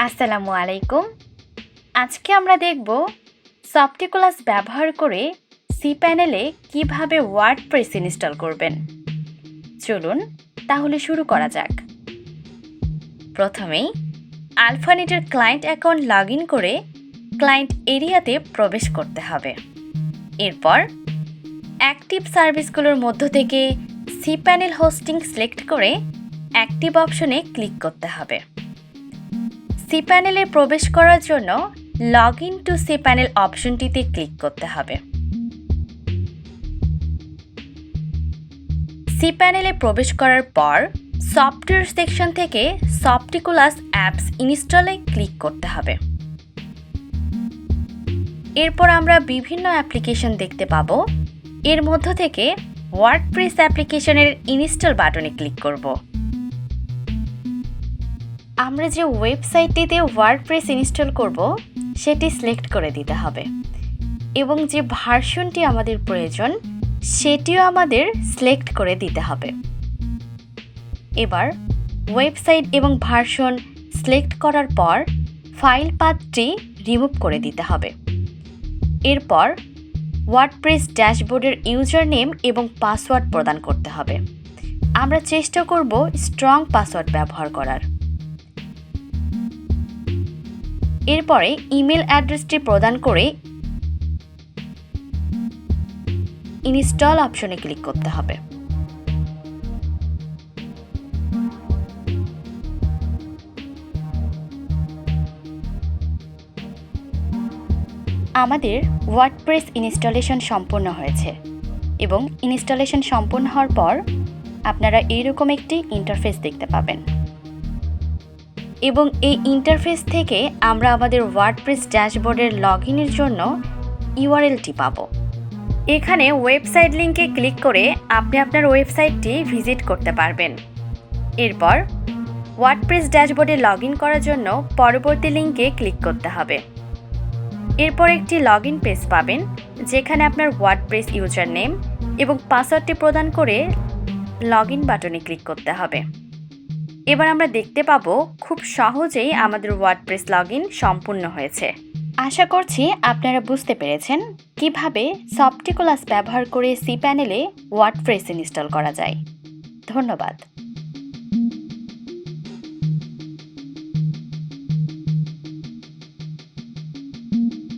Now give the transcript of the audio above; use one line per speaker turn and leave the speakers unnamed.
আসসালামু আলাইকুম। আজকে আমরা দেখব সফটিকুলাস ব্যবহার করে cPanel-এ কিভাবে ওয়ার্ডপ্রেস ইনস্টল করবেন। চলুন তাহলে শুরু করা যাক। প্রথমেই আলফানেটের ক্লায়েন্ট অ্যাকাউন্ট লগইন করে ক্লায়েন্ট এরিয়াতে প্রবেশ করতে হবে। এরপর অ্যাক্টিভ সার্ভিসগুলোর মধ্য থেকে cPanel হোস্টিং সিলেক্ট করে অ্যাক্টিভ অপশনে ক্লিক করতে হবে। cPanel-এ প্রবেশ করার জন্য লগইন টু cPanel অপশনটিতে ক্লিক করতে হবে। cPanel-এ প্রবেশ করার পর সফটওয়্যার সেকশন থেকে সফটিকুলাস অ্যাপস ইনস্টলে ক্লিক করতে হবে। এরপর আমরা বিভিন্ন অ্যাপ্লিকেশন দেখতে পাবো। এর মধ্য থেকে ওয়ার্ডপ্রেস অ্যাপ্লিকেশনের ইনস্টল বাটনে ক্লিক করব। আমরা যে ওয়েবসাইটটিতে ওয়ার্ডপ্রেস ইনস্টল করব সেটি সিলেক্ট করে দিতে হবে এবং যে ভার্সনটি আমাদের প্রয়োজন সেটিও আমাদের সিলেক্ট করে দিতে হবে। এবার ওয়েবসাইট এবং ভার্সন সিলেক্ট করার পর ফাইল পাথটি রিমুভ করে দিতে হবে। এরপর ওয়ার্ডপ্রেস ড্যাশবোর্ডের ইউজার নেম এবং পাসওয়ার্ড প্রদান করতে হবে। আমরা চেষ্টা করব স্ট্রং পাসওয়ার্ড ব্যবহার করার। এরপরে ইমেল অ্যাড্রেসটি প্রদান করে ইনস্টল অপশনে ক্লিক করতে হবে। আমাদের ওয়ার্ডপ্রেস ইনস্টলেশন সম্পূর্ণ হয়েছে এবং ইনস্টলেশন সম্পূর্ণ হওয়ার পর আপনারা এইরকম একটি ইন্টারফেস দেখতে পাবেন এবং এই ইন্টারফেস থেকে আমরা আমাদের ওয়ার্ডপ্রেস ড্যাশবোর্ডের লগইনের জন্য ইউআরএলটি পাবো। এখানে ওয়েবসাইট লিংকে ক্লিক করে আপনি আপনার ওয়েবসাইটটি ভিজিট করতে পারবেন। এরপর ওয়ার্ডপ্রেস ড্যাশবোর্ডে লগইন করার জন্য পরবর্তী লিংকে ক্লিক করতে হবে। এরপর একটি লগইন পেজ পাবেন যেখানে আপনার ওয়ার্ডপ্রেস ইউজার নেম এবং পাসওয়ার্ডটি প্রদান করে লগইন বাটনে ক্লিক করতে হবে। এবার আমরা দেখতে পাবো খুব সহজেই আমাদের ওয়ার্ডপ্রেস লগইন সম্পূর্ণ হয়েছে। আশা করছি আপনারা বুঝতে পেরেছেন কিভাবে সফটিকুলাস ব্যবহার করে cPanel-এ ওয়ার্ডপ্রেস ইনস্টল করা যায়। ধন্যবাদ।